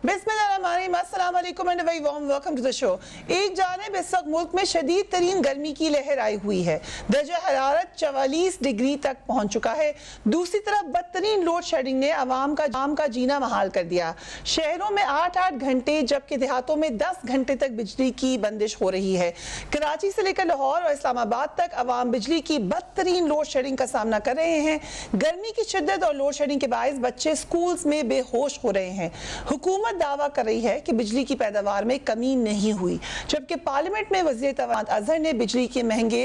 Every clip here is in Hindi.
बिस्मिल्लाहिर्रहमानिर्रहीम, अस्सलाम वालेकुम and very warm welcome to the show. एक जानिब इस वक्त मुल्क में शदीद तरीन गर्मी की लहर आई हुई है। दर्जा हरारत 44 डिग्री तक पहुंच चुका है। दूसरी तरफ बदतरीन लोड शेडिंग ने आवाम का जीना महाल कर दिया। शहरों में 8-8 घंटे जबकि देहातों में 10 घंटे तक बिजली की बंदिश हो रही है। कराची से लेकर लाहौर और इस्लामाबाद तक आवाम बिजली की बदतरीन लोड शेडिंग का सामना कर रहे हैं। गर्मी की शिद्दत और लोड शेडिंग के बायस बच्चे स्कूल्स में बेहोश हो रहे हैं। हुकूमत दावा कर रही है कि बिजली की पैदावार में कमी नहीं हुई, जबकि पार्लियामेंट में वज़ीर तवानात अजहर ने बिजली के महंगे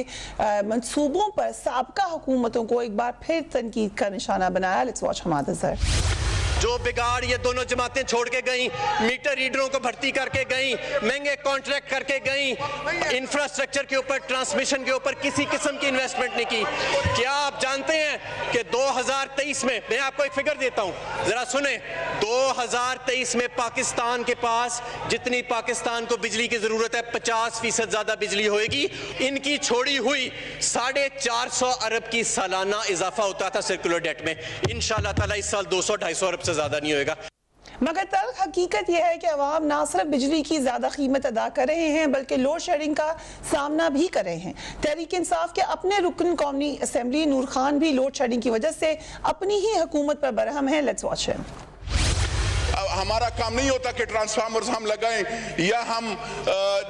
मंसूबों पर साबका हुकूमतों को एक बार फिर तनकीद का निशाना बनाया। Let's watch Hammad Azhar. जो बिगाड़ ये दोनों जमातें छोड़ के गई, मीटर रीडरों को भर्ती करके गई, महंगे कॉन्ट्रैक्ट करके गई, इंफ्रास्ट्रक्चर के ऊपर, ट्रांसमिशन के ऊपर किसी किस्म की इन्वेस्टमेंट नहीं की। क्या आप जानते हैं कि 2023 में, मैं आपको एक फिगर देता हूं, जरा सुने, 2023 में पाकिस्तान के पास जितनी पाकिस्तान को बिजली की जरूरत है 50% ज्यादा बिजली होगी। इनकी छोड़ी हुई 450 अरब की सालाना इजाफा होता था सर्कुलर डेट में। इंशाल्लाह ताला इस साल 200-250 अरब से ज्यादा नहीं होएगा। मगर तल्ख हकीकत यह है कि अवाम ना सिर्फ बिजली की ज्यादा कीमत अदा कर रहे हैं बल्कि लोड शेडिंग का सामना भी कर रहे हैं। तहरीक इंसाफ के अपने रुकन कौमी असेंबली नूर खान भी लोड शेडिंग की वजह से अपनी ही हुकूमत पर बरहम है। Let's watch him. हमारा काम नहीं होता कि ट्रांसफार्मर्स हम लगाएं या हम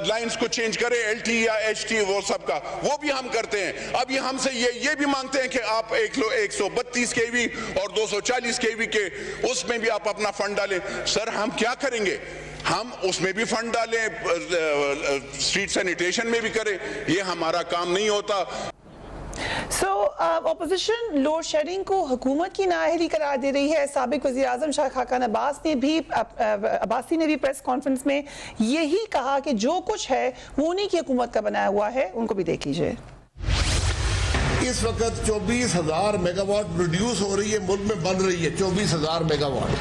लाइंस को चेंज करें, LT या HT, वो सब का वो भी हम करते हैं। अब ये हमसे ये भी मांगते हैं कि आप 132 kV और 240 kV के उसमें भी आप अपना फंड डालें। सर हम क्या करेंगे? हम उसमें भी फंड डालें, स्ट्रीट सैनिटेशन में भी करें, ये हमारा काम नहीं होता। ऑपोजिशन लोड शेडिंग को हुकूमत की नाअहली करार दे रही है। साबिक वज़ीर आज़म शाह खाकान अब्बासी ने भी प्रेस कॉन्फ्रेंस में यही कहा कि जो कुछ है वो उन्हीं की हुकूमत का बनाया हुआ है। उनको भी देख लीजिए। इस वक्त 24,000 मेगावाट प्रोड्यूस हो रही है, मुल्क में बन रही है 24,000 मेगावाट।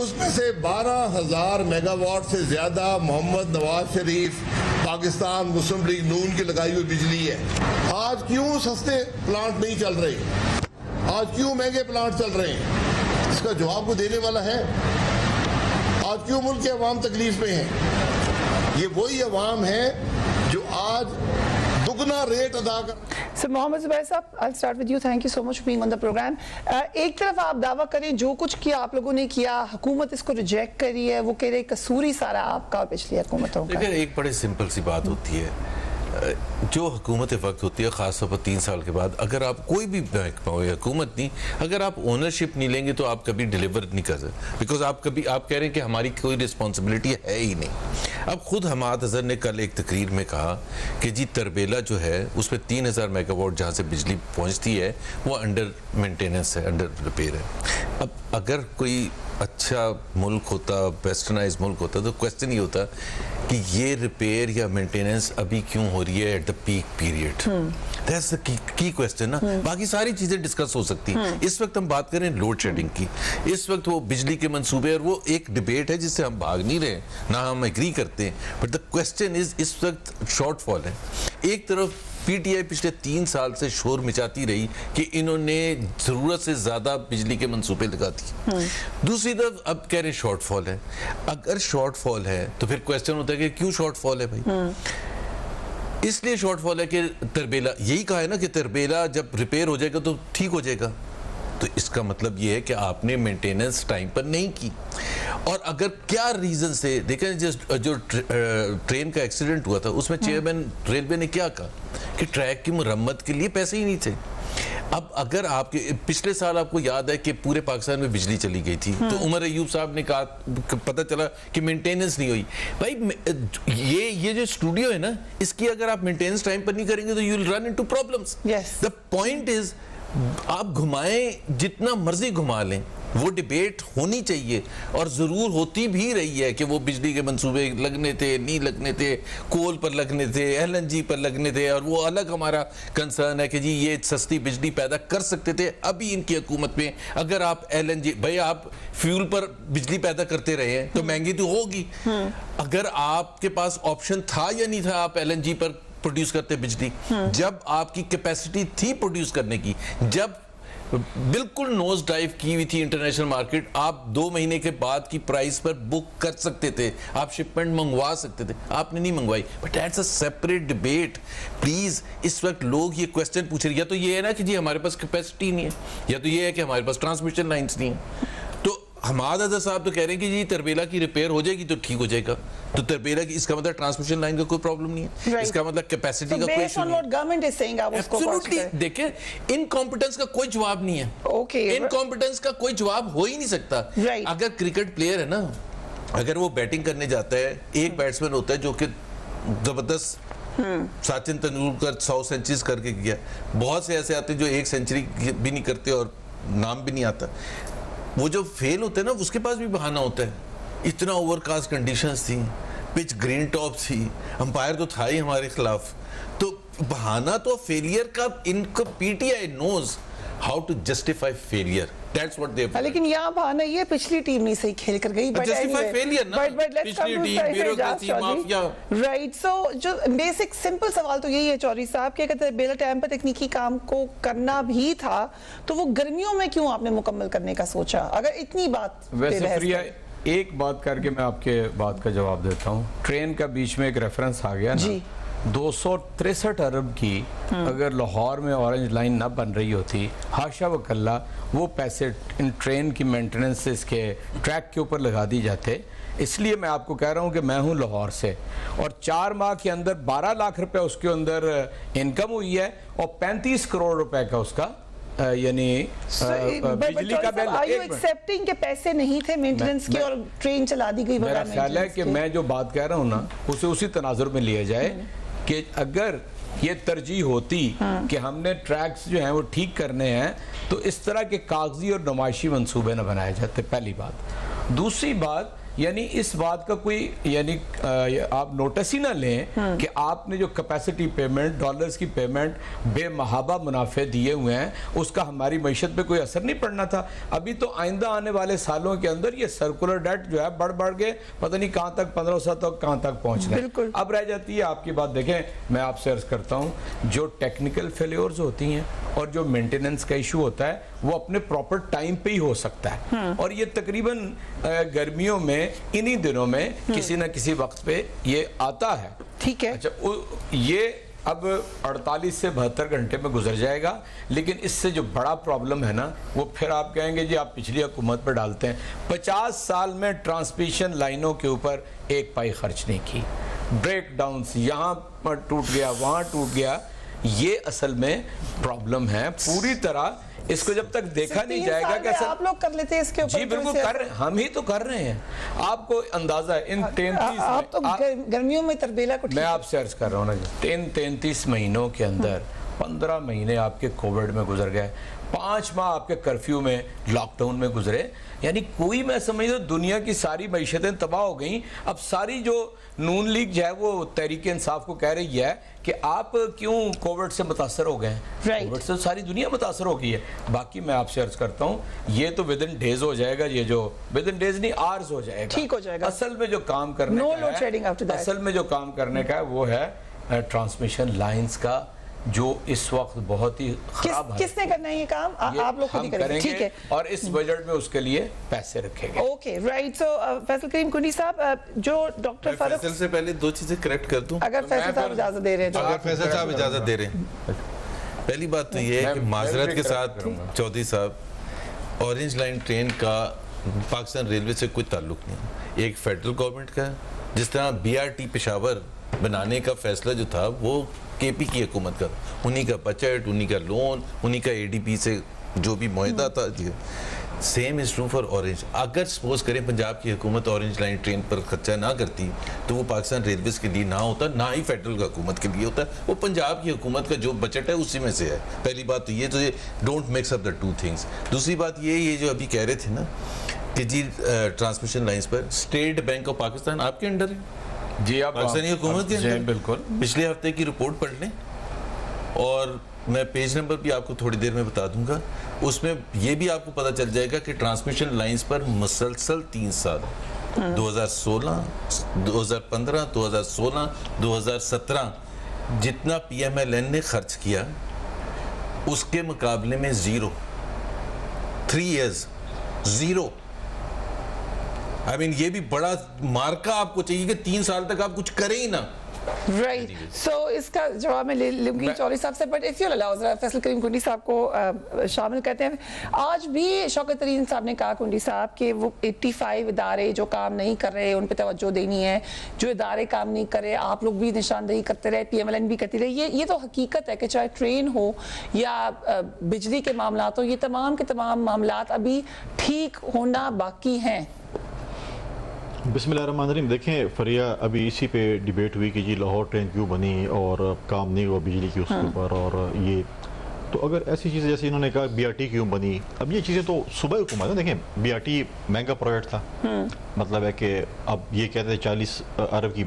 उसमें से 12,000 मेगावाट से ज्यादा मोहम्मद नवाज शरीफ पाकिस्तान मुस्लिम लीग नून की लगाई हुई बिजली है। आज क्यों सस्ते प्लांट नहीं चल रहे? आज क्यों महंगे प्लांट चल रहे हैं? इसका जवाब को देने वाला है। आज क्यों मुल्क के अवाम तकलीफ में है? ये वही अवाम है जो आज दुगना रेट अदा कर। सर मोहम्मद ज़ुबैर साहब, I'll start with you. Thank you so much for being on the program. एक तरफ आप दावा करें जो कुछ किया आप लोगों ने किया, हुकूमत इसको रिजेक्ट करी है, वो कह रहे कसूरी सारा आपका और पिछली हुकूमतों का। देखिए एक बड़े सिंपल सी बात होती है, जो हुकूमत वक्त होती है ख़ासतौर पर 3 साल के बाद, अगर आप कोई भी महकमा हो या हुकूमत नहीं, अगर आप ओनरशिप नहीं लेंगे तो आप कभी डिलीवर नहीं कर सकते। बिकॉज आप कह रहे हैं कि हमारी कोई रिस्पॉन्सिबिलिटी है ही नहीं। अब खुद हमाद अजहर ने कल एक तकरीर में कहा कि जी तरबेला जो है उसमें 3,000 मेगावाट जहाँ से बिजली पहुँचती है वो अंडर मेंटेनेंस है, अंडर रिपेयर है। अब अगर कोई अच्छा मुल्क होता, वेस्टर्नाइज मुल्क होता, तो क्वेश्चन ही होता कि ये रिपेयर या मेंटेनेंस अभी क्यों हो रही है at the peak period. That's the key question ना। बाकी सारी चीजें डिस्कस हो सकती हैं। इस वक्त हम बात करें लोड शेडिंग की। इस वक्त वो बिजली के मंसूबे और वो एक डिबेट है जिससे हम भाग नहीं रहे, ना हम एग्री करते हैं, बट द क्वेश्चन इज इस वक्त शॉर्टफॉल है। एक तरफ PTI पिछले 3 साल से शोर मचाती रही कि इन्होंने जरूरत से ज्यादा बिजली के मंसूबे लगा दिए। दूसरी तरफ अब कह रहे शॉर्टफॉल है। अगर शॉर्टफॉल है तो फिर क्वेश्चन होता है कि क्यों शॉर्टफॉल है भाई? इसलिए शॉर्टफॉल है कि तरबेला, यही कहा है ना कि तरबेला जब रिपेयर हो जाएगा तो ठीक हो जाएगा। तो इसका मतलब ये है कि आपने मेंटेनेंस टाइम पर नहीं की। और अगर क्या रीजन से देखें, जो ट्रेन का एक्सीडेंट हुआ था उसमें चेयरमैन रेलवे ने क्या कहा कि ट्रैक की मुरम्मत के लिए पैसे ही नहीं थे। अब अगर आपके पिछले साल आपको याद है कि पूरे पाकिस्तान में बिजली चली गई थी, तो उमर अयूब साहब ने कहा, पता चला कि मेंटेनेंस नहीं हुई। भाई ये जो स्टूडियो है ना, इसकी अगर आप मेंटेनेंस टाइम पर नहीं करेंगे तो you will run into problems. The point is आप घुमाएं, जितना मर्जी घुमा लें, वो डिबेट होनी चाहिए और ज़रूर होती भी रही है कि वो बिजली के मंसूबे लगने थे, नहीं लगने थे, कोल पर लगने थे, LNG पर लगने थे, और वो अलग हमारा कंसर्न है कि जी ये सस्ती बिजली पैदा कर सकते थे अभी इनकी हुकूमत में। अगर आप LNG, भाई आप फ्यूल पर बिजली पैदा करते रहे हैं तो महंगी तो होगी। अगर आपके पास ऑप्शन था या नहीं था आप LNG पर प्रोड्यूस करते बिजली, जब आपकी कैपेसिटी थी प्रोड्यूस करने की, जब बिल्कुल नोज डाइव की हुई थी इंटरनेशनल मार्केट। आप 2 महीने के बाद की प्राइस पर बुक कर सकते थे, आप शिपमेंट मंगवा सकते थे, आपने नहीं मंगवाई। But that's a separate debate. Please इस वक्त लोग ये क्वेश्चन पूछ रहे हैं, या तो ये है ना कि जी हमारे पास कैपेसिटी नहीं है, या तो ये है कि हमारे पास ट्रांसमिशन लाइंस नहीं है। तो हमाद अजहर साहब तो कह रहे हैं कि जी तरबेला की रिपेयर हो जाएगी तो ठीक हो जाएगा, तो तरबेला की, इसका मतलब ट्रांसमिशन लाइन का कोई प्रॉब्लम नहीं है, Right. इसका मतलब कैपेसिटी का कोई based इशू on नहीं what government is saying, आप उसको एब्सोल्युटली। करें। देखिए इनकॉम्पिटेंस का कोई जवाब नहीं है, Okay. इनकॉम्पिटेंस का कोई जवाब हो ही नहीं सकता। Right. अगर क्रिकेट प्लेयर है ना, अगर वो बैटिंग करने जाता है, एक बैट्समैन होता है जो कि जबरदस्त, सचिन तेंदुलकर 100 सेंचुरीज करके गया, बहुत से ऐसे आते हैं जो 1 सेंचुरी भी नहीं करते और नाम भी नहीं आता। वो जो फेल होते हैं ना, उसके पास भी बहाना होता है, इतना ओवरकास्ट कंडीशंस थी, पिच ग्रीन टॉप थी, अंपायर तो था ही हमारे खिलाफ, तो बहाना तो फेलियर का इनको PTI knows how to justify failure, that's what they. लेकिन यहाँ बहाना ये पिछली टीम नहीं सही खेल कर गई, बट justify failure ना, पिछली टीम, bureaucracy, माफिया। राइट। सो जो बेसिक सिंपल सवाल तो यही है चौधरी साहब कि अगर बेला टाइम पर तकनीकी काम को करना भी था तो वो गर्मियों में क्यों आपने मुकम्मल करने का सोचा, अगर इतनी बात पे वैसे बहस प्रिया करें? एक बात करके मैं आपके बात का जवाब देता हूँ। ट्रेन का बीच में एक रेफरेंस आ गया जी। ना, 263 अरब की अगर लाहौर में ऑरेंज लाइन ना बन रही होती, हाशा वकल्ला, वो पैसे इन ट्रेन की मेंटेनेंस इसके ट्रैक के ऊपर लगा दी जाते। इसलिए मैं आपको कह रहा हूँ कि मैं हूँ लाहौर से, और 4 माह के अंदर 12 लाख रुपए उसके अंदर इनकम हुई है, और 35 करोड़ रुपए का उसका यानी बिजली का बिल। Are you accepting के पैसे नहीं थे मेंटेनेंस के और ट्रेन चला दी गई? मेरा ख्याल है कि मैं जो बात कह रहा हूँ ना, उसे उसी तनाजुर में लिया जाए कि अगर ये तरजीह होती कि हमने ट्रैक्स जो हैं वो ठीक करने हैं, तो इस तरह के कागजी और नुमाइशी मंसूबे न बनाए जाते, पहली बात। दूसरी बात, यानी इस बात का कोई यानी आप नोटिस ही ना लें कि आपने जो कैपेसिटी पेमेंट, डॉलर्स की पेमेंट बेमहाबा मुनाफे दिए हुए हैं, उसका हमारी मईशत पे कोई असर नहीं पड़ना था। अभी तो आइंदा आने वाले सालों के अंदर ये सर्कुलर डेट जो है बढ़ बढ़ के पता नहीं कहाँ तक, 1500 तक कहाँ तक पहुँच रहा है। अब रह जाती है आपकी बात। देखें, मैं आपसे अर्ज करता हूँ, जो टेक्निकल फेलियर्स होती हैं और जो मेंटेनेंस का इशू होता है वो अपने प्रॉपर टाइम पे ही हो सकता है, और ये तकरीबन गर्मियों में इन्हीं दिनों में किसी न किसी वक्त पे ये आता है। ठीक है। अच्छा, ये अब 48 से 72 घंटे में गुजर जाएगा, लेकिन इससे जो बड़ा प्रॉब्लम है ना, वो फिर आप कहेंगे जी आप पिछली हुकूमत पर डालते हैं। 50 साल में ट्रांसमिशन लाइनों के ऊपर 1 पाई खर्च नहीं की, ब्रेक डाउन, यहाँ पर टूट गया, वहाँ टूट गया। ये असल में प्रॉब्लम है पूरी तरह। इसको जब तक देखा नहीं जाएगा कि आप लोग कर लेते हैं इसके ऊपर। जी बिल्कुल कर रहे हैं, हम ही तो कर रहे हैं। आपको अंदाजा है इन 33 आप तो गर्मियों में तरबेला को, मैं आपसे अर्ज कर रहा हूँ ना, 33 महीनों के अंदर 15 महीने आपके कोविड में गुजर गए, 5 माह आपके कर्फ्यू में, लॉकडाउन में गुजरे। यानी कोई, मैं समझता हूँ दुनिया की सारी मईशतें तबाह हो गई। अब सारी जो नून लीग जो है वो तहरीक इंसाफ को कह रही है कि आप क्यों कोविड से मुतासर हो गए। कोविड से सारी दुनिया मुतासर हो गई है। बाकी मैं आपसे अर्ज करता हूँ, ये तो विद इन डेज हो जाएगा, ये जो विद इन डेज नहीं आवर्स हो जाएगा, ठीक हो जाएगा। असल में जो काम करने का है, असल में जो काम करने का है वो है ट्रांसमिशन लाइंस का, जो इस वक्त बहुत ही खराब है। किसने करना है ये काम? आप लोग खुद ही करेंगे, ठीक है। और इस बजट में उसके लिए पैसे रखेंगे। Okay, right. So Faisal Karim Kundi साहब, जो डॉक्टर फारूक, फैसल से पहले 2 चीजें करेक्ट कर दूं, अगर फैसल साहब इजाजत दे रहे हैं, अगर फैसल साहब इजाजत दे रहे हैं। पहली बात तो ये है कि माजरत के साथ चौधरी साहब, ऑरेंज लाइन ट्रेन का पाकिस्तान रेलवे से कोई ताल्लुक नहीं। एक फेडरल गवर्नमेंट का, जिस तरह BRT पेशावर बनाने का फैसला जो था वो KP की हुकूमत का, उन्हीं का बजट, उन्हीं का लोन, उन्हीं का ADP से जो भी मुआहदा था। Same is true for orange. अगर सपोज करें पंजाब की हुकूमत ऑरेंज लाइन ट्रेन पर खर्चा ना करती तो वो पाकिस्तान रेलवेज के लिए ना होता, ना ही फेडरल हुकूमत के लिए होता। वो पंजाब की हुकूमत का जो बजट है उसी में से है। पहली बात तो ये, तो don't mix up the 2 things. दूसरी बात ये जो अभी कह रहे थे ना कि जी ट्रांसमिशन लाइन्स पर स्टेट बैंक ऑफ पाकिस्तान आपके अंडर है जी, आप पाकिस्तानी हुकूमत के अंदर। बिल्कुल। पिछले हफ्ते की रिपोर्ट पढ़ लें, और मैं पेज नंबर भी आपको थोड़ी देर में बता दूंगा। उसमें यह भी आपको पता चल जाएगा कि ट्रांसमिशन लाइंस पर मुसलसल 3 साल 2016, 2015, 2016, 2017 जितना PMLN ने खर्च किया उसके मुकाबले में 0। 3 years 0। आई मीन ये भी बड़ा मार्का आपको चाहिए कि 3 साल तक आप कुछ करें ही ना। राइट, सो इसका जवाब मैं ले लूंगी चौधरी साहब से, बट इफ यू अलाउ जरा फैसल करीम कुंडी साहब को शामिल करते हैं। आज भी शौकत तरीन साहब ने कहा कुंडी साहब कि वो 85 इदारे जो काम नहीं कर रहे उन पे तवज्जो देनी है, जो इदारे काम नहीं कर रहे आप लोग भी निशानदेही करते रहे, PMLN भी करती रही। ये तो हकीकत है कि चाहे ट्रेन हो या बिजली के मामला हो, ये तमाम के तमाम मामला अभी ठीक होना बाकी हैं। बिस्मिल्लाहिर्रहमानिर्रहीम। देखें फरिया, अभी इसी पे डिबेट हुई कि जी लाहौर ट्रेन क्यों बनी और काम नहीं हुआ बिजली की उसके ऊपर, और ये तो अगर ऐसी चीज़ें जैसे इन्होंने कहा BRT क्यों बनी, अब ये चीज़ें तो सुबह हुकूमत है। देखें BRT महंगा प्रोजेक्ट था, मतलब है कि अब ये कहते हैं 40 अरब की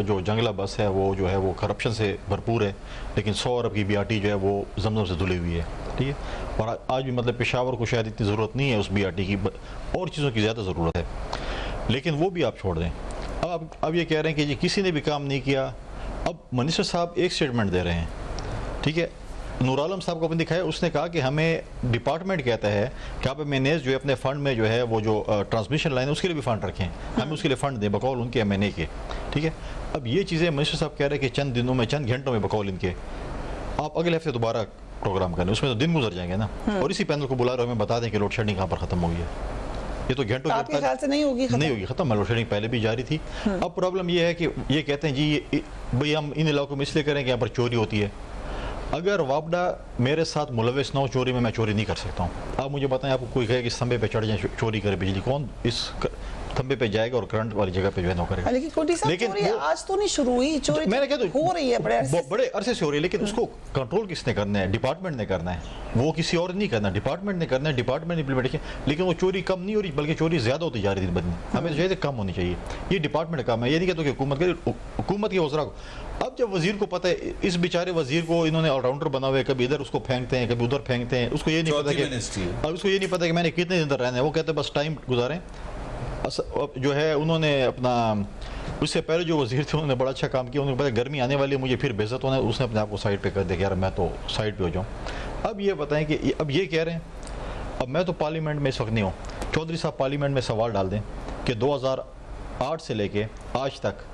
जो जंगला बस है वो जो है वो करप्शन से भरपूर है, लेकिन 100 अरब की BRT जो है वो जमजम से धुली हुई है, ठीक है। और आज भी मतलब पेशावर को शायद इतनी ज़रूरत नहीं है उस BRT की, और चीज़ों की ज़्यादा ज़रूरत है, लेकिन वो भी आप छोड़ दें। अब ये कह रहे हैं कि जी किसी ने भी काम नहीं किया। अब मिनिस्टर साहब एक स्टेटमेंट दे रहे हैं, ठीक है। नूर आलम साहब को अपन दिखाया, उसने कहा कि हमें डिपार्टमेंट कहता है कि आप MNAs जो है अपने फंड में जो है वो जो ट्रांसमिशन लाइन है उसके लिए भी फ़ंड रखें, हमें उसके लिए फ़ंड दें बकौल उनके MNA के, ठीक है। अब ये चीज़ें मिनिस्टर साहब कह रहे हैं कि चंद दिनों में, चंद घंटों में बकौल इनके आप अगले हफ्ते दोबारा प्रोग्राम करें, उसमें तो दिन गुजर जाएंगे ना। और इसी पैनल को बुला रहे हमें बता दें कि लोड शेडिंग कहाँ पर ख़त्म हो गई है। ये तो घंटों आपके ख्याल से नहीं होगी खत्म, लोड शेडिंग पहले भी जारी थी। अब प्रॉब्लम ये है कि ये कहते हैं जी भाई हम इन इलाकों में इसलिए करें कि यहाँ पर चोरी होती है। अगर वापडा मेरे साथ मुलविस ना हो चोरी में, मैं चोरी नहीं कर सकता हूँ। आप मुझे बताएं, आपको कोई कहे कि इस खंबे पे चढ़ जाए चोरी करे बिजली, कौन इस खंबे पे जाएगा और करंट वाली जगह पे जो है ना करेगा। लेकिन आज तो नहीं शुरू हुई चोरी, मैंने कहा तो हो रही है बड़े अरसे से हो रही है, लेकिन उसको कंट्रोल किसने करना है? डिपार्टमेंट ने करना है, वो किसी और नहीं करना, डिपार्टमेंट ने करना है, डिपार्टमेंट इंप्लीमेंटेशन। लेकिन वो चोरी कम नहीं हो रही बल्कि चोरी ज्यादा होती जा रही दिन ब दिन। हमें तो चाहिए कम होनी चाहिए, ये डिपार्टमेंट का काम है। ये नहीं कहता कि हुकूमत के वज़रा को। अब जब वजीर को पता है, इस बेचारे वजीर को इन्होंने ऑलराउंडर बना हुआ है, कभी इधर उसको फेंकते हैं कभी उधर फेंकते हैं, उसको ये नहीं पता कि उसको ये नहीं पता कि मैंने कितने दिन तक रहना है। वो कहते हैं बस टाइम गुजारें। जो है उन्होंने अपना, उससे पहले जो वजीर थे उन्होंने बड़ा अच्छा काम किया, उन्हें पता गर्मी आने वाली है, मुझे फिर बेइज्जत होना है, उसने अपने आप को साइड पे कर दिया कि यार मैं तो साइड पे हो जाऊँ। अब ये बताएं कि अब ये कह रहे हैं, अब मैं तो पार्लियामेंट में इस वक्त नहीं हूँ, चौधरी साहब पार्लियामेंट में सवाल डाल दें कि 2008 से लेके आज तक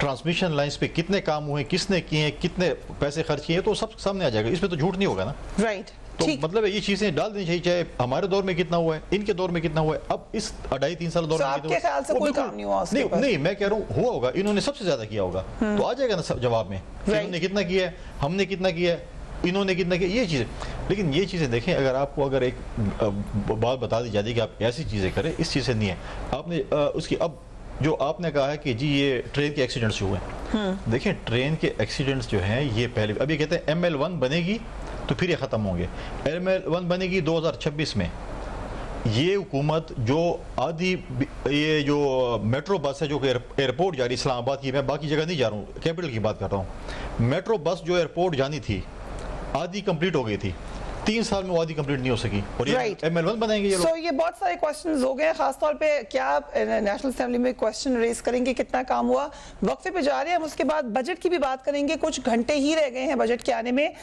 ट्रांसमिशन लाइंस पे कितने काम हुए, किसने किए हैं, कितने पैसे खर्च किए, तो सब सामने आ जाएगा। इसमें तो झूठ नहीं होगा ना, राइट। तो मतलब ये चीजें डाल देनी चाहिए, चाहे हमारे दौर में कितना हुआ है, इनके दौर में कितना हुआ है। अब इस 2.5-3 साल दौर में आपके ख्याल से कोई काम नहीं हुआ उसके ऊपर? नहीं, मैं कह रहा हूँ हुआ होगा, इन्होंने सबसे ज्यादा किया होगा, तो आ जाएगा ना जवाब में, इन्होंने कितना किया है, हमने कितना किया है, इन्होंने कितना किया, ये चीजें। लेकिन ये चीजें देखें, अगर आपको अगर एक बात बता दी जाती है कि आप ऐसी चीजें करें, इस चीज से नहीं है। आपने उसकी, अब जो आपने कहा है कि जी ये ट्रेन के एक्सीडेंट्स हुए, देखिए ट्रेन के एक्सीडेंट्स जो हैं ये पहले, अब ये कहते हैं ML1 बनेगी तो फिर ये ख़त्म होंगे। ML1 बनेगी 2026 में। ये हुकूमत जो आधी, ये जो मेट्रो बस है जो एयरपोर्ट जा रही इस्लामाबाद की, मैं बाकी जगह नहीं जा रहा हूँ, कैपिटल की बात कर रहा हूँ, मेट्रो बस जो एयरपोर्ट जानी थी आधी कंप्लीट हो गई थी, 3 साल में वो आधी कंप्लीट नहीं हो सकी, और ये ML1 बनाएंगे ये लोग। ये बहुत सारे क्वेश्चंस हो गए, खासतौर पे क्या आप नेशनल असेंबली में क्वेश्चन रेज करेंगे, कितना काम हुआ? वक्फे पे जा रहे हैं, हम उसके बाद बजट की भी बात करेंगे, कुछ घंटे ही रह गए हैं बजट के आने में।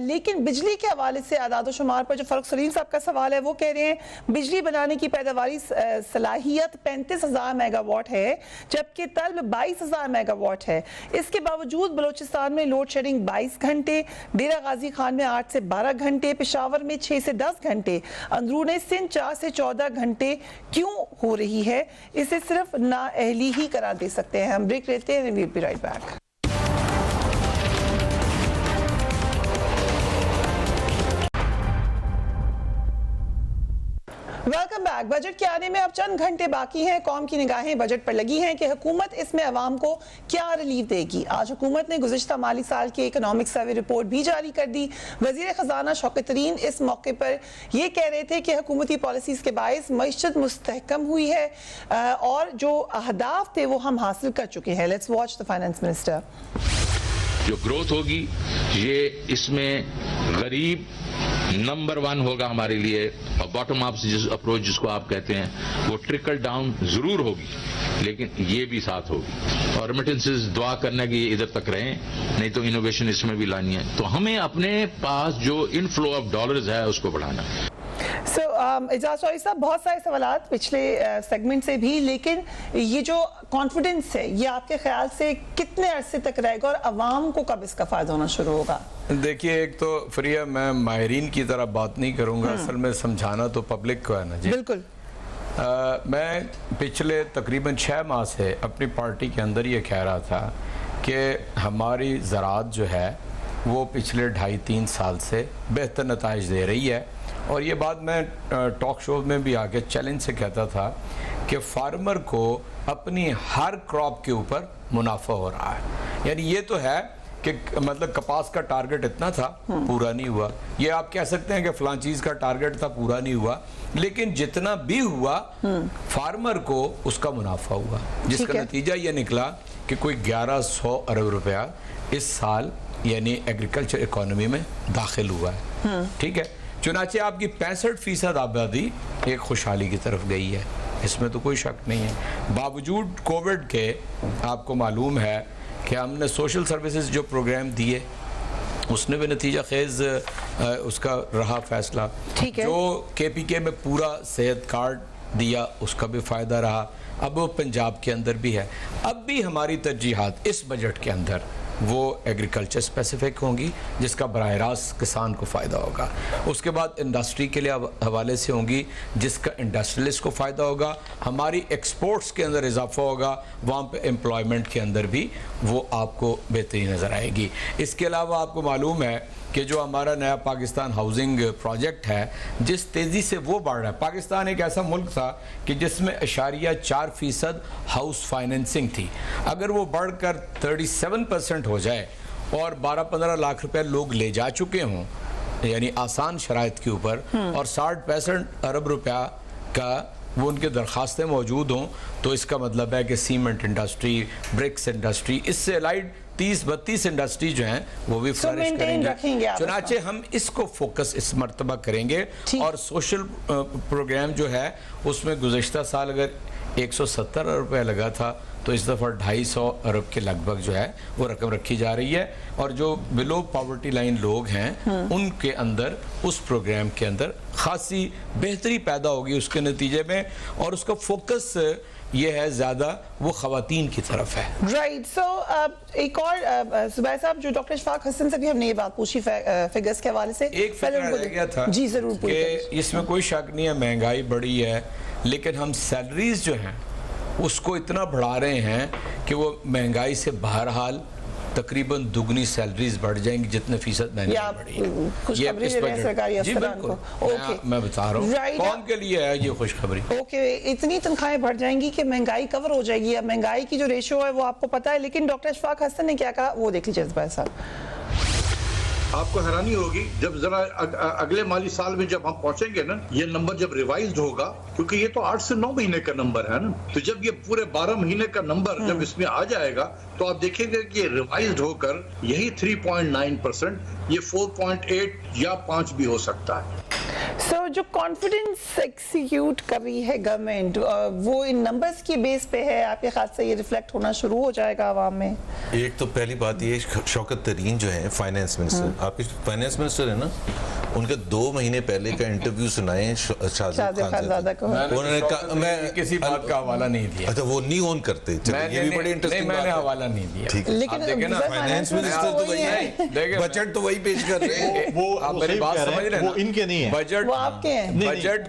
लेकिन बिजली के हवाले से आदाद शुमार पर जो फर्रुख सलीम साहब का सवाल है, वो कह रहे हैं बिजली बनाने की पैदावारी सलाहियत 35,000 मेगावाट है, जबकि तलब 22,000 मेगावाट है। इसके बावजूद बलोचिस्तान में लोड शेडिंग 22 घंटे, डेरा गाजी खान में 8 से 12 घंटे, पेशावर में 6 से 10 घंटे, अंदरूने सिंध 4 से 14 घंटे क्यों हो रही है? इसे सिर्फ नाअहली ही करार दे सकते हैं। हम ब्रेक लेते हैं, we will be right back. Welcome back. Budget के आने में अब चंद घंटे बाकी हैं। कौम की निगाहें बजट पर लगी हैं कि हुकूमत इसमें अवाम को क्या रिलीफ देगी। आज हुकूमत ने गुज़िश्ता माली साल की इकोनॉमिक सर्वे रिपोर्ट भी जारी कर दी। वज़ीर ख़जाना शौकत तरीन इस मौके पर ये कह रहे थे कि हुकूमती पॉलिसीज़ के बायस मईशत मुस्तहकम हुई है और जो अहदाफ थे वो हम हासिल कर चुके हैं। Let's watch the finance minister. जो ग्रोथ होगी ये इसमें गरीब नंबर 1 होगा हमारे लिए, और बॉटम अप अप्रोच जिसको आप कहते हैं वो ट्रिकल डाउन जरूर होगी, लेकिन ये भी साथ होगी। और रेमिटेंसेस दुआ करना कि इधर तक रहें, नहीं तो इनोवेशन इसमें भी लानी है। तो हमें अपने पास जो इनफ्लो ऑफ डॉलर्स है उसको बढ़ाना है। एजाज चौधरी साहब, बहुत सारे सवालात पिछले सेगमेंट से भी, लेकिन ये जो कॉन्फिडेंस है ये आपके ख्याल से कितने अरसे तक रहेगा और अवाम को कब इसका फायदा होना शुरू होगा? देखिए, एक तो फरिया मैं माहिरीन की तरह बात नहीं करूंगा, असल में समझाना तो पब्लिक को है ना जी। बिल्कुल। मैं पिछले तकरीबन 6 माह से अपनी पार्टी के अंदर ये कह रहा था कि हमारी ज़राअत जो है वो पिछले 2.5-3 साल से बेहतर नताइज दे रही है। और ये बात मैं टॉक शो में भी आके चैलेंज से कहता था कि फार्मर को अपनी हर क्रॉप के ऊपर मुनाफा हो रहा है। यानी ये तो है कि मतलब कपास का टारगेट इतना था, पूरा नहीं हुआ। ये आप कह सकते हैं कि फलां चीज़ का टारगेट था, पूरा नहीं हुआ, लेकिन जितना भी हुआ फार्मर को उसका मुनाफा हुआ, जिसका नतीजा ये निकला कि कोई 1100 अरब रुपया इस साल यानी एग्रीकल्चर इकोनॉमी में दाखिल हुआ है। ठीक है, चुनाचे आपकी 65% आबादी एक खुशहाली की तरफ गई है, इसमें तो कोई शक नहीं है। बावजूद कोविड के आपको मालूम है कि हमने सोशल सर्विसेज जो प्रोग्राम दिए उसने भी नतीजा खेज उसका रहा फैसला। जो KPK में पूरा सेहत कार्ड दिया उसका भी फ़ायदा रहा, अब वो पंजाब के अंदर भी है। अब भी हमारी तरजीहात इस बजट के अंदर वो एग्रीकल्चर स्पेसिफिक होंगी जिसका बराह रास्त किसान को फ़ायदा होगा। उसके बाद इंडस्ट्री के लिए हवाले से होंगी जिसका इंडस्ट्रियलिस्ट को फ़ायदा होगा। हमारी एक्सपोर्ट्स के अंदर इजाफा होगा, वहाँ पे एम्प्लॉयमेंट के अंदर भी वो आपको बेहतरी नज़र आएगी। इसके अलावा आपको मालूम है कि जो हमारा नया पाकिस्तान हाउसिंग प्रोजेक्ट है जिस तेज़ी से वो बढ़ रहा है। पाकिस्तान एक ऐसा मुल्क था कि जिसमें 4% हाउस फाइनेंसिंग थी, अगर वो बढ़कर 37% हो जाए और 12-15 लाख रुपए लोग ले जा चुके हों यानी आसान शराइत के ऊपर, और 60-65 अरब रुपया का वो उनके दरखास्तें मौजूद हों, तो इसका मतलब है कि सीमेंट इंडस्ट्री, ब्रिक्स इंडस्ट्री, इससे अलाइड 30-32 इंडस्ट्री जो हैं वो भी फ्लरिश करेंगे। चुनाचे हम इसको फोकस इस मर्तबा करेंगे। और सोशल प्रोग्राम जो है उसमें गुज़श्ता साल अगर 170 अरब रुपया लगा था तो इस दफ़ा 250 अरब के लगभग जो है वो रकम रखी जा रही है। और जो बिलो पॉवर्टी लाइन लोग हैं उनके अंदर उस प्रोग्राम के अंदर खासी बेहतरी पैदा होगी उसके नतीजे में, और उसका फोकस ये है ज़्यादा वो ख़वातीन की तरफ है। राइट। सो एक और जुबैर साहब, जो डॉक्टर इशफाक हसन से भी हमने ये बात पूछी फिगर्स के हवाले से, एक फिगर रह गया था जी ज़रूर कि इसमें कोई शक नहीं है महंगाई बढ़ी है, लेकिन हम सैलरीज जो हैं उसको इतना बढ़ा रहे हैं कि वो महंगाई से बहरहाल तकरीबन दुगनी सैलरीज बढ़ जाएंगी जितने फीसद महंगाई बढ़ी है। ये इस पर जी बिल्कुल मैं बता रहा हूँ कौन के लिए है ये खुशखबरी। ओके, इतनी तनख्वाहें बढ़ जाएंगी कि महंगाई कवर हो जाएगी। अब महंगाई की जो रेशियो है वो आपको पता है, लेकिन डॉक्टर इशफाक हसन ने क्या कहा वो देख लीजिए जुबैर साहब। आपको हैरानी होगी जब जरा अगले माली साल में जब हम पहुंचेंगे ना, ये नंबर जब रिवाइज्ड होगा, क्योंकि ये तो 8 से 9 महीने का नंबर है ना, तो जब ये पूरे 12 महीने का नंबर जब इसमें आ जाएगा तो आप देखेंगे कि ये रिवाइज्ड होकर यही 3.9%, ये 4.8 या 5 भी हो सकता है। सो जो कॉन्फिडेंस एक्सिक्यूट कर रही है गवर्नमेंट वो इन नंबर्स की बेस पे है, आपके ख्याल से ये रिफ्लेक्ट होना शुरू हो जाएगा आवाम में? एक तो पहली बात ये, शौकत तरीन जो है फाइनेंस मिनिस्टर, आपके फाइनेंस मिनिस्टर है ना, उनका 2 महीने पहले का इंटरव्यू सुनाए शाहज़ाद खानज़ादा को। उन्होंने कहा मैं किसी बात का हवाला नहीं दिया। अच्छा, वो नहीं ऑन करते, ये भी बड़ी इंटरेस्टिंग बात है। मैंने हवाला नहीं दिया। ठीक है, लेकिन देखें ना फाइनेंस मिनिस्टर तो वही है, बजट तो वही पेश कर रहे हैं। वो आप मेरी बात समझ रहे हैं, वो इनके नहीं है, बजट वो आपके हैं। बजट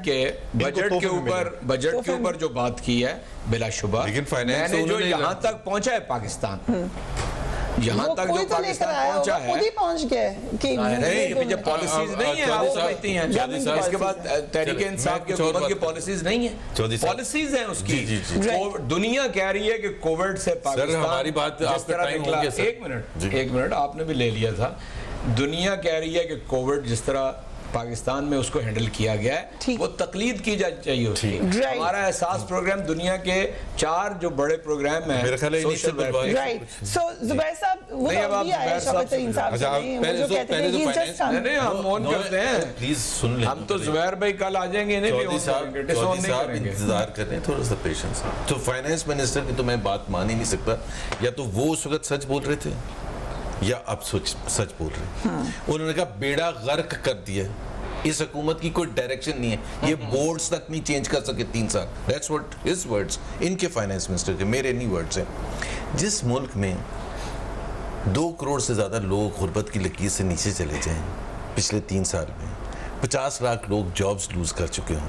के ऊपर जो बात की है बिलाशुबा, लेकिन फाइनेंस जो यहाँ तक पहुँचा है पाकिस्तान, यहाँ तक जो पाकिस्तान पहुंचा है, खुद ही पहुंच गए कि नहीं, जब पॉलिसीज नहीं है आप समझती हैं, इसके बाद तहरीक इंसाफ की हुकूमत की पॉलिसीज नहीं है, पॉलिसीज हैं उसकी। दुनिया कह रही है कि कोविड से पाकिस्तान हमारी बात जिस तरह निकला, एक मिनट आपने भी ले लिया था, दुनिया कह रही है कि कोविड जिस तरह पाकिस्तान में उसको हैंडल किया गया है वो तकलीद की जानी चाहिए उसकी। हमारा एहसास प्रोग्राम दुनिया के 4 जो बड़े प्रोग्राम हैं मेरे ख्याल है राइट। सो जुबैर साहब वो तो दिया है शौकत तरीन साहब ने, वो जो कहते हैं ये जस्ट नहीं हम मौन करते हैं, प्लीज सुन ले, हम तो जुबैर भाई कल आ जाएंगे, नहीं भी साहब इंतजार कर रहे हैं, थोड़ा सा पेशेंस। तो फाइनेंस मिनिस्टर की तो मैं बात मान ही नहीं सकता, या तो वो उस वक्त सच बोल रहे थे या अब सच बोल रहे हैं। उन्होंने कहा बेड़ा गर्क कर दिया इस हुकूमत की कोई डायरेक्शन नहीं है, ये बोर्ड्स तक नहीं चेंज कर सके 3 साल। दैट्स व्हाट हिज वर्ड्स, इनके फाइनेंस मिनिस्टर के, मेरे नहीं वर्ड्स हैं। जिस मुल्क में 2 करोड़ से ज़्यादा लोग गुर्बत की लकीर से नीचे चले जाएं पिछले 3 साल में, 50 लाख लोग जॉब्स लूज कर चुके हों,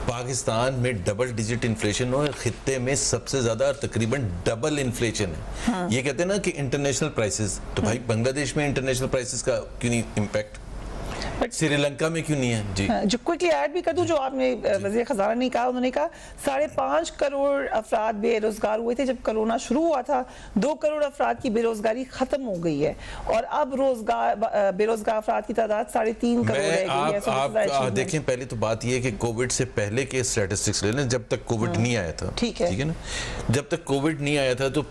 पाकिस्तान में डबल डिजिट इन्फ्लेशन हो, खित्ते में सबसे ज्यादा और तकरीबन डबल इन्फ्लेशन है। ये कहते हैं ना कि इंटरनेशनल प्राइसेस, तो भाई बांग्लादेश में इंटरनेशनल प्राइसेस का क्यों नहीं इम्पैक्ट, श्रीलंका में क्यों नहीं है जी? जो क्विकली ऐड भी कर दूं, जो आपने वज़ीर खजाना ने कहा, उन्होंने कहा 5.5 करोड़ अफराद बेरोजगार हुए थे जब कोरोना शुरू हुआ था, 2 करोड़ अफराद की बेरोजगारी खत्म हो गई है और अब बेरोजगार अफराद की तादाद 3.5 करोड़ रह गई है। आप देखें, पहले तो बात यह है कि कोविड से पहले के स्टैटिस्टिक्स ले लें, जब तक कोविड नहीं आया था, ठीक है ना, जब तक कोविड नहीं आया था तो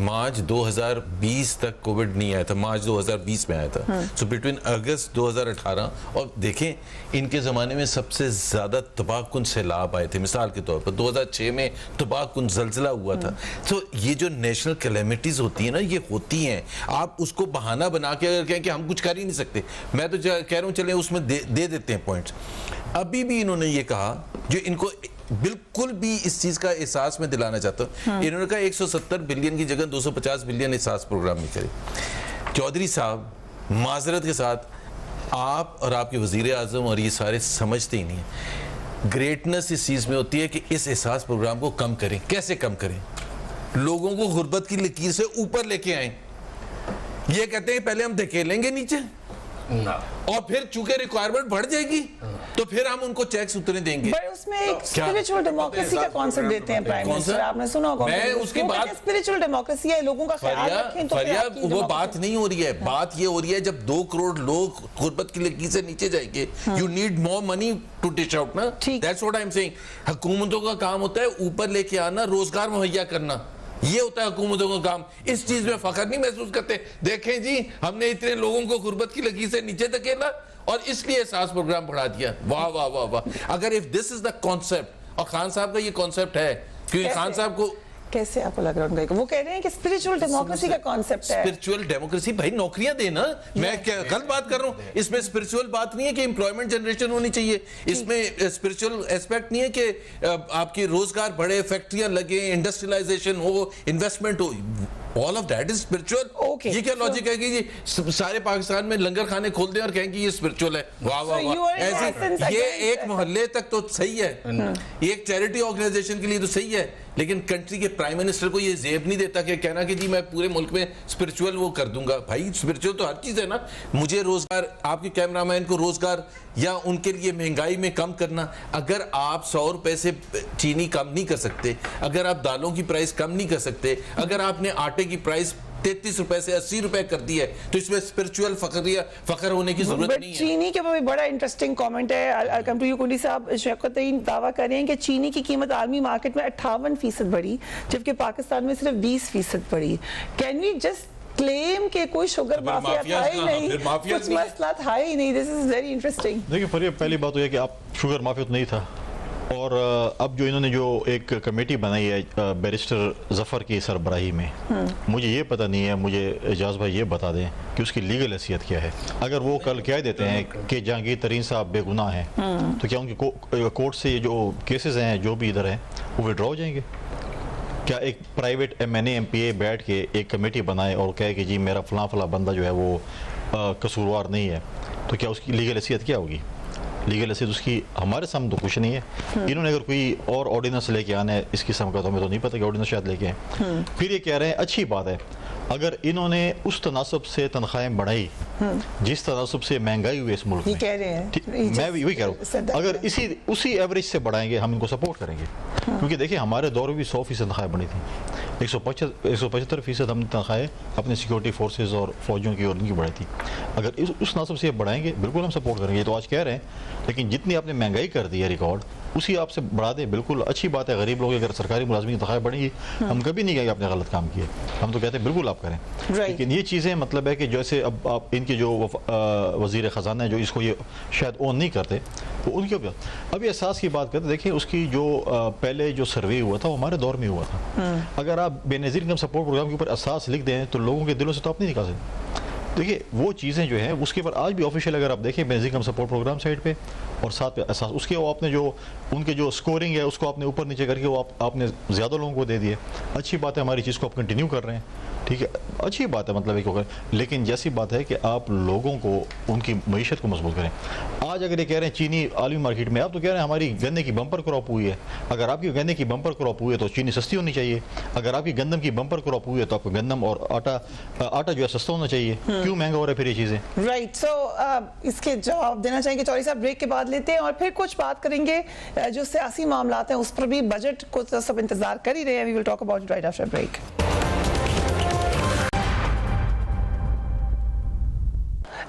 मार्च 2020 तक कोविड नहीं आया था, मार्च 2020 में आया था, सो बिटवीन अगस्त 2018 और देखें इनके ज़माने में सबसे ज़्यादा तबाहकुन सैलाब आए थे। मिसाल के तौर पर 2006 में तबाहकुन ज़ल्ज़ला हुआ था। तो ये जो नेशनल कैलेमिटीज़ होती है ना, ये होती हैं, आप उसको बहाना बना के अगर कहें कि हम कुछ कर ही नहीं सकते, मैं तो कह रहा हूँ चलें उसमें दे देते हैं पॉइंट्स। अभी भी इन्होंने ये कहा जो इनको बिल्कुल भी इस चीज़ का एहसास में दिलाना चाहता हूँ, इन्होंने कहा 170 बिलियन की जगह 250 बिलियन एहसास प्रोग्राम में करे। चौधरी साहब, माजरत के साथ, आप और आपके वज़ीर आज़म और ये सारे समझते ही नहीं है। ग्रेटनेस इस चीज़ में होती है कि इस एहसास प्रोग्राम को कम करें। कैसे कम करें? लोगों को गुर्बत की लकीर से ऊपर लेके आए। ये कहते हैं पहले हम धकेलेंगे नीचे और फिर चूंकि रिक्वायरमेंट बढ़ जाएगी तो फिर हम उनको चेक्स उतरे देंगे। उसमें एक स्पिरिचुअल डेमोक्रेसी का कॉन्सेप्ट देते हैं प्राइम मिनिस्टर, आपने सुना होगा। मैं उसकी बात, स्पिरिचुअल डेमोक्रेसी है, लोगों का ख्याल रखें, तो वो बात नहीं हो रही है। बात ये हो रही है जब 2 करोड़ लोग गुर्बत की लकीर से नीचे जाएंगे, you need more money to dish out ना। That's what I am saying. हुकूमतों का काम होता है ऊपर लेके आना, रोजगार मुहैया करना, ये होता है हुकूमतों का काम। इस चीज में फख्र नहीं महसूस करते। देखें जी, हमने इतने लोगों को गुर्बत की लकीर से नीचे धकेला और इसलिए एहसास प्रोग्राम बढ़ा दिया। वाह वाह वाह वाह। अगर if this is the concept, और खान साहब का ये कॉन्सेप्ट है, क्योंकि खान साहब को कैसे आपको लग रहा है उनका, वो कह रहे हैं कि स्पिरिचुअल डेमोक्रेसी का कॉन्सेप्ट है। स्पिरिचुअल डेमोक्रेसी, भाई नौकरियां देना, मैं क्या गलत बात कर रहा हूं? इसमें स्पिरिचुअल बात नहीं है कि एम्प्लॉयमेंट जनरेशन होनी चाहिए, इसमें स्पिरिचुअल एस्पेक्ट नहीं है कि आपकी रोजगार बढ़े, फैक्ट्रियां लगे, इंडस्ट्रियलाइजेशन हो, इन्वेस्टमेंट हो। All of that is spiritual. ये क्या लॉजिक है कि जी सारे पाकिस्तान में लंगर खाने खोल दें और कहें कि ये स्पिरिचुअल है? वाह वाह वाह। ऐसे ये एक मोहल्ले तक तो सही है, एक चैरिटी ऑर्गेनाइजेशन के लिए तो सही है, लेकिन कंट्री के प्राइम मिनिस्टर को ये जेब नहीं देता कि कहना कि जी मैं पूरे मुल्क में स्पिरिचुअल वो कर दूंगा। भाई स्पिरिचुअल तो हर चीज है ना। मुझे रोजगार, आपके कैमरामैन को रोजगार, या उनके लिए महंगाई में कम करना। अगर आप 100 रुपए से चीनी कम नहीं कर सकते, अगर आप दालों की प्राइस कम नहीं कर सकते, अगर आपने आटे की प्राइस 33 रुपए से 80 रुपए कर दी है, तो इसमें स्पिरिचुअल फखर होने की जरूरत नहीं है। चीनी के ऊपर भी बड़ा इंटरेस्टिंग कमेंट है। आई कम टू यू कुंडी साहब। शौकत दावा कर रहे हैं कि चीनी की कीमत आलमी मार्केट में 58% बढ़ी, जबकि पाकिस्तान में सिर्फ 20% बढ़ी। कैन वी जस्ट क्लेम के कोई शुगर माफिया था ही नहीं, कुछ मसला था ही नहीं? This is very interesting. देखिए फरिया, पहली बात तो यह कि आप शुगर माफिया तो नहीं था, और अब जो इन्होंने जो एक कमेटी बनाई है बैरिस्टर जफ़र की सरबराही में, मुझे ये पता नहीं है, मुझे एजाज भाई ये बता दें कि उसकी लीगल हैसियत क्या है। अगर वो कल कह देते हैं कि जहांगीर तरीन साहब बेगुनाह हैं, तो क्या उनकी कोर्ट से ये जो केसेस हैं जो भी इधर हैं वो विड्रॉ हो जाएंगे? क्या एक प्राइवेट MNA MPA बैठ के एक कमेटी बनाए और कहे कि जी मेरा फला बंदा जो है वो कसूरवार नहीं है, तो क्या उसकी लीगल हैसियत क्या होगी? लीगल हैसियत उसकी हमारे सामने तो कुछ नहीं है। इन्होंने अगर कोई और ऑर्डिनेंस लेके आना है इस किस्म का, तो हमें तो नहीं पता कि ऑर्डिनेंस शायद लेके आए। फिर ये कह रहे हैं अच्छी बात है, अगर इन्होंने उस तनासब से तनख्वाहें बढ़ाई जिस तनासब से महंगाई हुई इस मुल्क में, कह रहे हैं, मैं भी वही कह रहा हूँ, अगर उसी एवरेज से बढ़ाएंगे हम इनको सपोर्ट करेंगे। क्योंकि देखिए हमारे दौर में भी 100% तनख्वाहें बढ़ी थी, 175% हमने तनख्वाहें अपने सिक्योरिटी फोर्सेज और फौजियों की और उनकी बढ़ाई थी। अगर उस नासब से बढ़ाएंगे बिल्कुल हम सपोर्ट करेंगे। तो आज कह रहे हैं, लेकिन जितनी आपने महंगाई कर दी है रिकॉर्ड, उसी आपसे बढ़ा दें, बिल्कुल अच्छी बात है। गरीब लोग अगर सरकारी मुलाजमी की तनख्वाहें बढ़ेंगी, हम कभी नहीं कहेंगे आपने गलत काम किया, हम तो कहते हैं बिल्कुल आप करें। लेकिन ये चीज़ें मतलब है कि जैसे अब आप इनके जो वज़ीर ख़जाना है जो इसको ये शायद ओन नहीं करते, तो उनके अभी एहसास की बात करते, देखिए उसकी जो पहले जो सर्वे हुआ था वो हमारे दौर में हुआ था। अगर आप बेनज़ीर इनकम सपोर्ट प्रोग्राम के ऊपर एहसास लिख दें तो लोगों के दिलों से तो आप नहीं निकाल सकते। देखिए वो चीज़ें जो हैं उसके ऊपर आज भी ऑफिशियल अगर आप देखें बेसिक हम सपोर्ट प्रोग्राम साइड पे और साथ पे एहसास उसके वो आपने जो उनके जो स्कोरिंग है उसको आपने ऊपर नीचे करके वो आपने ज़्यादा लोगों को दे दिए। अच्छी बात है, हमारी चीज़ को आप कंटिन्यू कर रहे हैं, ठीक है, अच्छी बात है, मतलब एक होकर, लेकिन जैसी बात है कि आप लोगों को उनकी मईशत को मजबूत करें। आज अगर ये कह रहे हैं चीनी आलमी मार्केट में, आप तो कह रहे हैं हमारी गन्ने की बम्पर क्रॉप हुई है। अगर आपकी गन्ने की बम्पर क्रॉप हुई है तो चीनी सस्ती होनी चाहिए। अगर आपकी गंदम की बम्पर क्रॉप हुई है तो आपको गंदम और आटा जो है सस्ता होना चाहिए। क्यों महंगा हो रहा है फिर ये चीज़ें? राइट, सो इसके जवाब देना चाहेंगे चौधरी साहब। ब्रेक के बाद लेते हैं और फिर कुछ बात करेंगे जो सियासी मामलात हैं उस पर भी। बजट को तो सब इंतजार कर ही रहे हैं। We will talk about it right after break.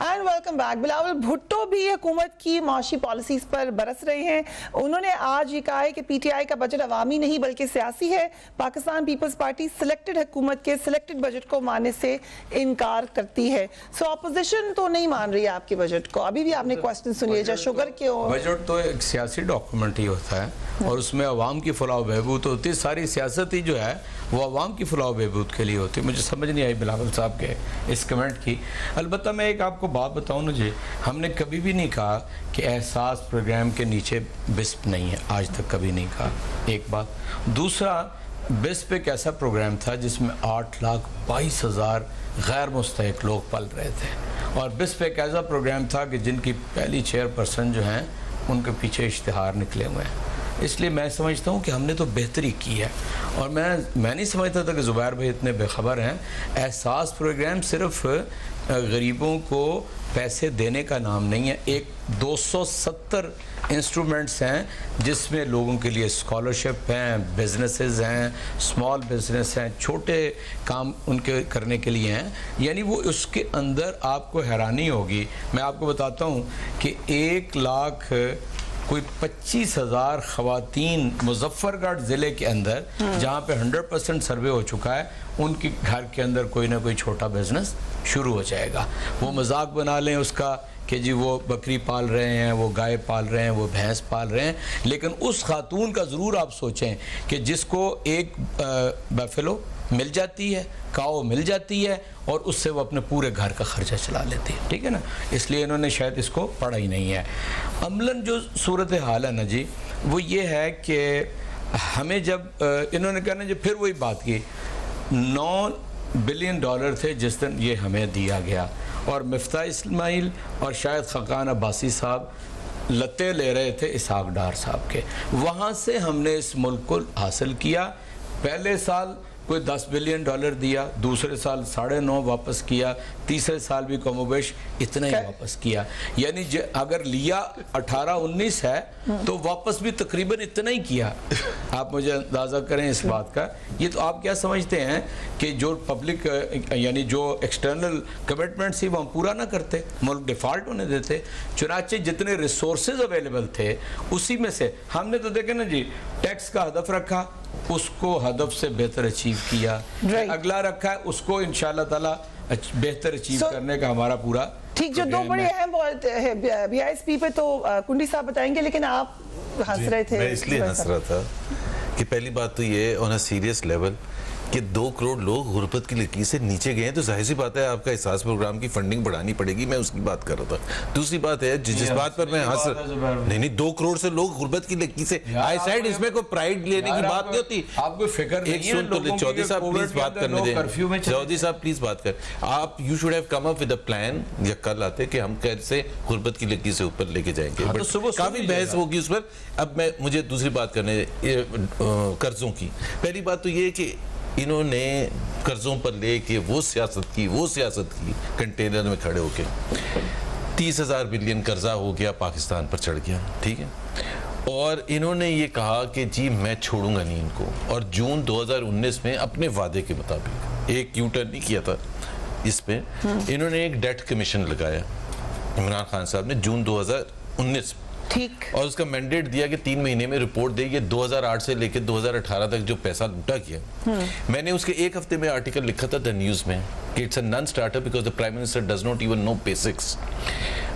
And welcome back. Bilawal Bhutto भी हुकूमत की माशी पॉलिसीज पर बरस रहे हैं। उन्होंने आज ये कहा है कि पीटीआई का बजट अवामी नहीं बल्कि सियासी है। पाकिस्तान पीपल्स पार्टी सिलेक्टेड हुकूमत के सिलेक्टेड बजट को मानने से इनकार करती है। सो अपोजिशन तो नहीं मान रही है आपके बजट को। अभी भी आपने क्वेश्चन सुनिए, चाहे शुगर के हो। बजट तो एक सियासी डॉक्यूमेंट ही होता है और उसमें अवाम की फलाह बहबूद होती है। सारी सियासत ही जो है वो अवाम की फलाह बहबूद के लिए होती है। मुझे समझ नहीं आई बिलावल साहब के इस कमेंट की। अलबत्ता मैं एक आपको बात बताऊं ना जी, हमने कभी भी नहीं कहा कि एहसास प्रोग्राम के नीचे बिस्प नहीं है, आज तक कभी नहीं कहा। एक बात। दूसरा, बिस्प एक ऐसा प्रोग्राम था जिसमें 8,22,000 गैर मुस्तहिक लोग पल रहे थे और बिस्प एक ऐसा प्रोग्राम था कि जिनकी पहली चेयरपर्सन जो हैं उनके पीछे इश्तिहार निकले हुए हैं। इसलिए मैं समझता हूँ कि हमने तो बेहतरी की है और मैं नहीं समझता था कि ज़ुबैर भाई इतने बेखबर हैं। एहसास प्रोग्राम सिर्फ गरीबों को पैसे देने का नाम नहीं है। एक 270 इंस्ट्रूमेंट्स हैं जिसमें लोगों के लिए स्कॉलरशिप हैं, बिजनेसेस हैं, स्मॉल बिजनेस हैं, छोटे काम उनके करने के लिए हैं। यानी वो उसके अंदर आपको हैरानी होगी। मैं आपको बताता हूँ कि 1 लाख कोई 25,000 ख़वातीन मुजफ्फरगढ़ ज़िले के अंदर जहाँ पे 100% सर्वे हो चुका है, उनके घर के अंदर कोई ना कोई छोटा बिजनेस शुरू हो जाएगा। वो मजाक बना लें उसका कि जी वो बकरी पाल रहे हैं, वो गाय पाल रहे हैं, वो भैंस पाल रहे हैं, लेकिन उस खातून का ज़रूर आप सोचें कि जिसको एक बफेलो मिल जाती है, काओ मिल जाती है और उससे वो अपने पूरे घर का खर्चा चला लेती है। ठीक है ना, इसलिए इन्होंने शायद इसको पढ़ा ही नहीं है। अमलन जो सूरत हाल है ना जी, वो ये है कि हमें जब इन्होंने कहा ना जी, फिर वही बात की, $9 बिलियन थे जिस दिन ये हमें दिया गया और मिफ्ता इस्माइल और शायद खकान अब्बासी साहब लत्ते ले रहे थे इसहाक डार साहब के। वहाँ से हमने इस मुल्क को हासिल किया। पहले साल कोई $10 बिलियन दिया, दूसरे साल 9.5 वापस किया, तीसरे साल भी कमोबेश इतना ही वापस किया। यानी अगर लिया 18-19 है तो वापस भी तकरीबन इतना ही किया। आप मुझे अंदाज़ा करें इस बात का। ये तो आप क्या समझते हैं कि जो पब्लिक यानी जो एक्सटर्नल कमिटमेंट्स थी वो हम पूरा ना करते, मुल्क डिफ़ॉल्ट होने देते। चुनाचे जितने रिसोर्सेज अवेलेबल थे उसी में से हमने तो देखे ना जी, टैक्स का हदफ रखा, उसको हदफ से बेहतर अचीव किया। अगला रखा है, उसको इंशाल्लाह ताला बेहतर अचीव करने का हमारा पूरा ठीक। जो दो बड़े अहम बात है BISP पे तो कुंडी साहब बताएंगे, लेकिन आप हंस रहे थे। मैं इसलिए हंस रहा था कि पहली बात तो ये ऑन अ सीरियस लेवल कि 2 करोड़ लोग गुर्बत की लकीर से नीचे गए हैं, तो जाहिर सी बात है आपका एहसास प्रोग्राम की फंडिंग बढ़ानी पड़ेगी। मैं उसकी बात कर रहा था। दूसरी बात है जिस बात पर मैं हंस नहीं 2 करोड़ से लोग गुर्बत की लकीर से आई साइड, इसमें कोई प्राइड लेने की बात नहीं होती। आपको फिक्र एक सुन तो चौधरी साहब प्लीज बात करने दें। चौधरी साहब प्लीज बात कर। आप you should have come up with a plan, या कल आते कि हम कैसे गुर्बत की लकीर से ऊपर लेके जाएंगे। काफी बहस होगी उस पर। अब मुझे दूसरी बात करने कर्जों की। पहली बात तो ये कि इन्होंने कर्जों पर लेके वो सियासत की कंटेनर में खड़े होके 30,000 बिलियन कर्जा हो गया, पाकिस्तान पर चढ़ गया। ठीक है, और इन्होंने ये कहा कि जी मैं छोड़ूंगा नहीं इनको। और जून 2019 में अपने वादे के मुताबिक एक यूटर्न नहीं किया था इस पे, इन्होंने एक डेट कमीशन लगाया इमरान खान साहब ने जून 2019 ठीक, और उसका मैंडेट दिया कि 3 महीने में रिपोर्ट देगी। 2008 से लेकर 2018 तक जो पैसा लूटा गया, मैंने उसके एक हफ्ते में आर्टिकल लिखा था द न्यूज में कि it's a non starter because the prime minister does not even know basics,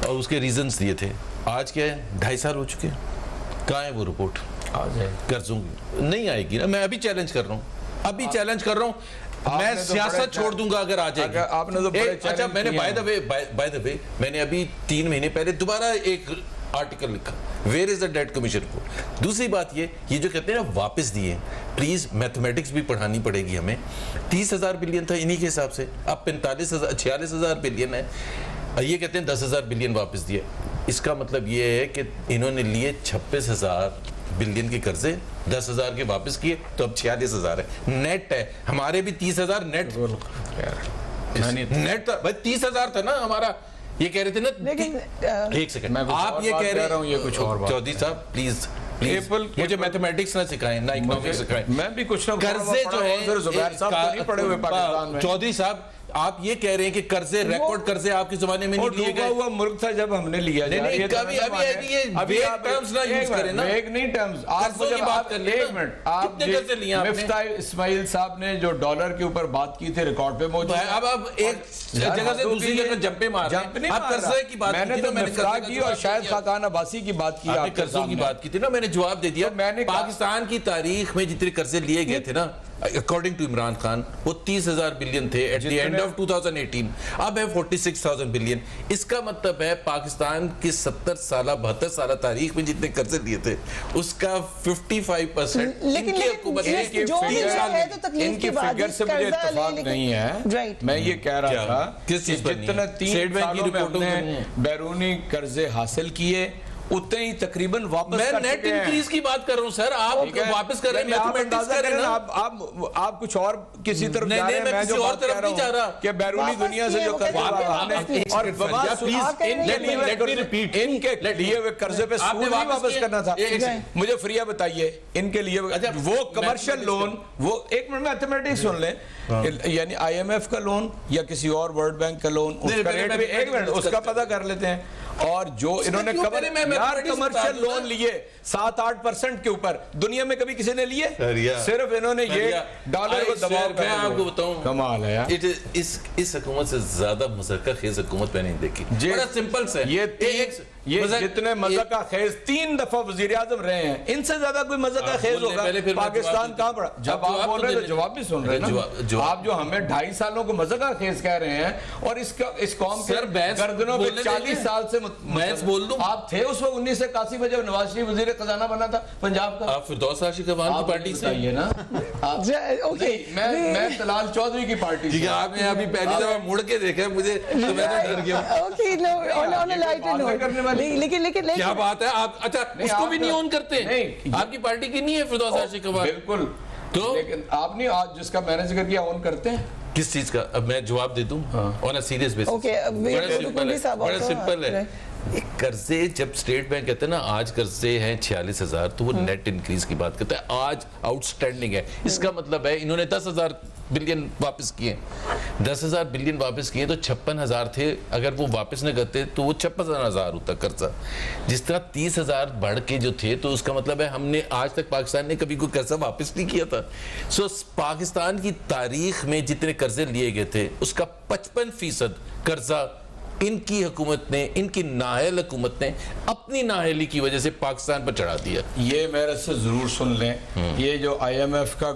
और उसके रीजंस दिए थे। आज क्या है, 2.5 साल हो चुके हैं, कहाँ है वो रिपोर्ट? कर्जों नहीं आएगी ना। मैं अभी चैलेंज कर रहा हूँ, मैं तो सियासत बड़े- छोड़ दूंगा अगर आ जाएगी। आपने तो बड़े अच्छा, challenge मैंने किए बाय द वे मैंने अभी 3 महीने पहले दोबारा एक आर्टिकल लिखा, where is the debt commission को। दूसरी बात ये जो कहते हैं ना वापस दिए, प्लीज मैथमेटिक्स भी पढ़ानी पड़ेगी हमें। 30,000 बिलियन था इन्हीं के हिसाब से, अब 46,000 बिलियन है, ये कहते हैं 10,000 बिलियन वापस दिए। इसका मतलब ये है कि इन्होंने लिए 26,000 बिलियन के कर्जे, 10,000 के वापस किए, तो अब 46,000 है। नेट है, हमारे भी 30,000 नेट नेट था भाई, 30,000 था ना हमारा। ये कह रहे थे ना, लेकिन एक सेकंड, मैं कुछ आप और ये बात कह कर रहे रहा हूं, ये कुछ और बात चौधरी साहब प्लीज मुझे मैथमेटिक्स ना सिखाएं, ना इकोनॉमिक्स सिखाएं। मैं भी कुछ ना कर्जे जो है, जुबैर साहब तो नहीं पड़े हुए पाकिस्तान में। चौधरी साहब आप ये कह रहे हैं कि कर्जे, रिकॉर्ड कर्जे आपके जमाने में नहीं लिए डूबा गए। हुआ मुल्क था जब हमने लिया। नहीं, नहीं, कभी अभी ये vague terms ना use करें ना। एक नहीं टर्म्स, आप कर्जों की जब बात आप कर लें एक ना। मिनट, आप कितने कर्जे लिए आपने? मिफ्ता इस्माइल साहब ने जो डॉलर के ऊपर बात की थी रिकॉर्ड पे मौजूद है। अब आप एक जगह से दूसरी जगह जंपे मार रहे हैं। जंप नहीं आप मार कर्जे रहा। की बात मैंने की तो ना, मैंने मिफ्ता कर्जे का की और जवाब शायद दिया। खाकान अब्बासी की बात की, आपने आपके कर्जों की सामने। बात की थी ना, मैंने जवाब दे दिया। तो मैंने कहा- पाकिस्तान की तारीख में जितने कर्जे लिए गए थे ना, अकॉर्डिंग टू इमरान खान, वो 30,000 बिलियन थे एट द एंड ऑफ 2018। अब है 46,000 बिलियन। इसका मतलब है पाकिस्तान की 72 साल तारीख में जितने कर्जे लिए थे उसका 55% लेकिन हुकूमत ने लेकिन जो भी है तो तकलीफ इनकी की बात फिगर से मुझे कर्जा ले, इत्तेफाक लेकिन- नहीं है। राइट। मैं ये कह रहा क्या? था किस चीज़ पर नहीं जितने है? 3 स्टेट बैंक की सालों में रिपोर्टों हमने में नहीं है। बैरूनी कर्जे हासिल किए, उतने ही तकरीबन वापस मैं कर नेट चुके हैं। इंक्रीज की बात कर रहा हूं सर, आप ठीक है। वापस कर रहे हैं, नहीं, आप मैथमेटिक्स अंदाजा कर रहे हैं करें ना। ना, आप कुछ और किसी तरफ नहीं, जा रहे हैं। नहीं, मैं मैं जो किसी और बात तरफ कह रहा नहीं जा रहा। हूं कि बैरूनी वापस दुनिया से किए, जो वो कर्जे कहते हैं वापस वापस किए। और आप कह रहे हैं- इनके लिए हुए कर्जे पे सूद नहीं वापस करना था। मुझे फ्रिया बताइए, इनके लिए वो कमर्शियल लोन, वो एक मिनट मैथमेटिक्स सुन लें, यानी IMF का लोन या किसी और वर्ल्ड बैंक का लोन, उसका रेट भी एक मिनट उसका पता कर लेते हैं। और जो इन्होंने क्यों करें? मैं mathematics बता कमर्शियल दूं ना। लोन लिए 7-8% के ऊपर, दुनिया में कभी किसी ने लिए? सिर्फ इन्होंने ये डॉलर को दबाव मैं आपको बताऊं, कमाल है यार। इस हुकूमत से ज्यादा मज़ाक़ा खेज़ हुकूमत मैंने नहीं देखी। बड़ा सिंपल से ये जितने मज़ाक़ा खेज 3 दफा वज़ीर आज़म रहे हैं, इनसे ज्यादा कोई मज़ाक़ा खेज होगा? पाकिस्तान कहां पड़ा? जब आप बोल रहे हैं तो जवाब भी सुन रहे हैं ना। आप जो हमें 2.5 सालों को मज़ाक़ा खेज कह रहे हैं, और इस कौम के गर्दनों पे 40 साल से मैं बोल दूं, आप थे उस वक्त 1981 में जब नवाज शरीफ वज़ीर खजाना बना था पंजाब का। आप फिरदौस राशिद खान की पार्टी से बताइए ना। ओके, मैं तलाल चौधरी की पार्टी से। आपने अभी पहली दफा मुड़ के देखा मुझे, तो मैं तो डर गया। Okay, no, on a lighter note, लेकिन क्या बात है आप? अच्छा, उसको भी नहीं ऑन करते? नहीं। आपकी पार्टी की नहीं है फिरदौस राशिद खान? बिल्कुल। तो लेकिन आप नहीं, आज जिसका मैंने जिक्र किया ऑन करते हैं। किस चीज का? अब मैं जवाब दे दूं on a serious basis. Okay, बड़ा सिंपल है। कर्जे जब स्टेट बैंक कहते हैं ना आज कर्जे हैं 46,000, तो वो नेट इंक्रीज की बात करता है, आज आउटस्टैंडिंग है। इसका मतलब है इन्होंने 10,000 बिलियन वापस किए, 10,000 बिलियन वापस किए, तो 56,000 थे। अगर वो वापस न करते तो वो 56,000 होता कर्जा। जिस तरह 30,000 बढ़ के जो थे, तो उसका मतलब है हमने आज तक पाकिस्तान ने कभी कोई कर्जा वापस नहीं किया था। सो पाकिस्तान की तारीख में जितने कर्जे लिए गए थे उसका 55% कर्जा इनकी हुकूमत ने, इनकी नाअहल हुकूमत ने अपनी नाअहली की वजह से पाकिस्तान पर चढ़ा दिया। ये मेरे से जरूर सुन लें, ये जो IMF का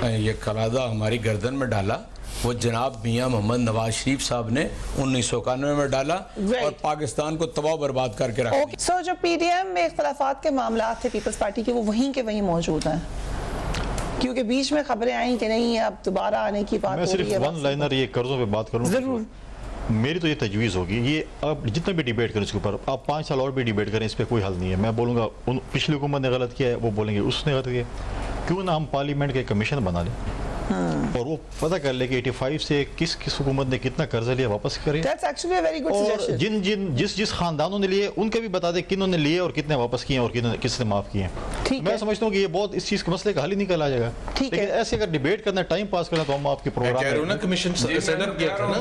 ये करादा हमारी गर्दन में डाला, वो जनाब मियां मोहम्मद नवाज शरीफ साहब ने 1991 में डाला और पाकिस्तान को तबाह बर्बाद करके रखा। सो जो PDM में इख्तलाफात के मामला थे पीपल्स पार्टी के, वो वहीं के वहीं मौजूद हैं, क्योंकि बीच में खबरें आई कि नहीं अब दोबारा आने की बात मैं हो रही सिर्फ है। वन लाइनर ये कर्जों पे बात करूँ जरूर। मेरी तो ये तजवीज़ होगी, ये आप जितना भी डिबेट करें इसके ऊपर, आप 5 साल और भी डिबेट करें, इस पर कोई हल नहीं है। मैं बोलूँगा पिछली हुकूमत ने गलत किया है, वो बोलेंगे उसने गलत किया, क्यों ना हम पार्लियामेंट के कमीशन बना लें और वो पता कर ले कि 85 से किस किस हुकूमत ने कितना कर्जा लिया वापस करें। That's actually a very good और suggestion. जिस खानदानों ने लिए उनके भी बता दें किन्होंने लिए और कितने वापस किए और किसने माफ किए। मैं समझता हूँ कि ये बहुत इस चीज के मसले का हल ही निकल आ जाएगा। लेकिन ऐसे अगर डिबेट करना, टाइम पास करना, तो हम आपके प्रोग्राम कमीशन सेटअप किया था ना,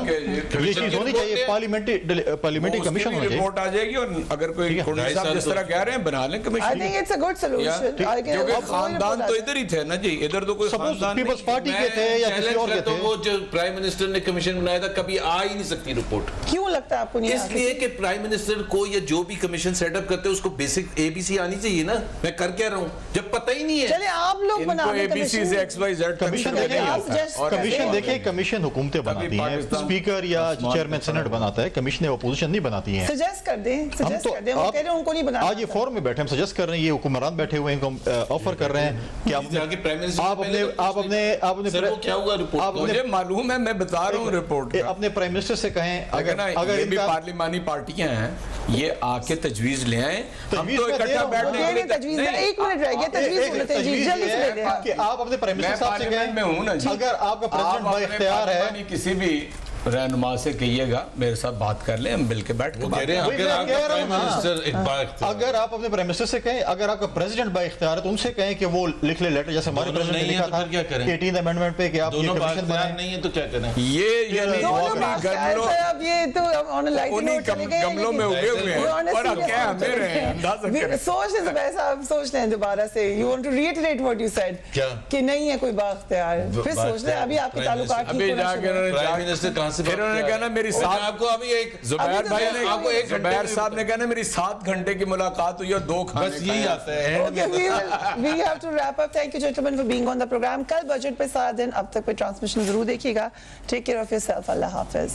ये चीज होनी चाहिए, पार्लियामेंट्री कमीशन होना चाहिए। रिपोर्ट आ जाएगी और अगर कोई कुंडी साहब जिस तरह कह रहे हैं बना लें commission. I think it's a good solution. क्योंकि खानदान तो इधर ही थे ना जी, इधर तो कोई खानदान पीपल्स पार्टी के थे या किसी और के थे। वो जो प्राइम मिनिस्टर ने कमीशन बनाया था, कभी आ ही नहीं सकती रिपोर्ट। क्यों लगता है आपको नहीं? इसलिए कि प्राइम मिनिस्टर को या जो भी कमीशन सेटअप करते हैं उसको बेसिक ABC आनी चाहिए ना। मैं कर क्या रहा हूँ जब पता ही नहीं है। चले आप लोग बना इनको दें ABC से XYZ कमीशन देखिए, आप suggest और करें। कमीशन देखिए, कमीशन हुकूमतें बनाती हैं, पाकिस्तान स्पीकर या आसमान चेयरमैन सेनेट बनाता है, कमीशन अपोजिशन नहीं बनाती हैं। सजेस्ट कर दें, हम सजेस्ट तो कर दें, वो कह रहे हैं उनको नहीं बनाना आज ये फोरम में बैठे हम सजेस्ट कर रहे हैं, ये हुक्मरान बैठे हुए हैं, इनको ऑफर कर रहे हैं कि आप जाके प्राइम मिनिस्टर आप अपने सर वो क्या हुआ रिपोर्ट आप मुझे मालूम है, मैं बता रहा हूँ रिपोर्ट का। अपने प्राइम मिनिस्टर से कहें अगर ना अगर ये भी इनका पार्लिमानी पार्टियां हैं, ये आके तजवीज ले आए, हम तजवीज तो मैं दे इकट्ठा रहा हूं। बैठने दे के लिए रहे तजवीज नहीं, एक मिनट रह गया, तजवीज होते हैं जी, तजवीज जल्दी ये से है ले लें आप। कि आप अपने प्राइम मैं मिनिस्टर साहब से पार्लियामेंट में हूं ना जी। कहें अगर आपका आप प्रेसिडेंट अपने बाइख्तियार है, पार्लियामानी किसी भी रहनुमा से कहिएगा मेरे साथ बात कर ले, हम मिल के बैठ के वो बात कह रहे हैं वही अगर मैं आपका कह रहा हूं प्राइम ना। मिनिस्टर इकबाल अगर आप अपने प्राइम मिनिस्टर से कहें, अगर आपका प्रेसिडेंट बाइख्तियार है तो उनसे कहें कि वो लिख ले लेटर, जैसे हमारे दोनों प्रेसिडेंट ने नहीं है लिखा तो फिर क्या था करें? 18th अमेंडमेंट पे कि आप ये दोनों कमीशन बात बनाएं। नहीं है तो क्या करें? ये यानी दोनों अपनी बात शायद गमलों से अब ये तो ऑन लाइट उन्हीं नोट चले गए, गमलों में उगे हुए वो on a हैं और serious क्या note हमें चले रहे हैं, गए। अंदाजा करें। सोच लें जुबैर साहब, सोच लें दोबारा से, you want to reiterate what you said क्या? कि नहीं है कोई बाख्तियार, फिर सोच लें, अभी आपके प्राइम ताल्लुकात अभी ठीक होना जाके शुरू उन्होंने प्राइम मिनिस्टर कहाँ से फिर उन्होंने कहा ना मेरी मैं साथ आपको अभी एक जुबैर अभी तो भाई मैं ने आपको एक घंटे जुबैर में- साहब ने कहा ना मेरी 7 घंटे की मुलाकात हुई और 2 खाने बस यही खाए। आता है। Okay, we have to wrap up. Thank you, gentlemen, for being on the program. कल बजट पे सारा दिन अब तक पे ट्रांसमिशन जरूर देखिएगा. Take care of yourself. Allah Hafiz.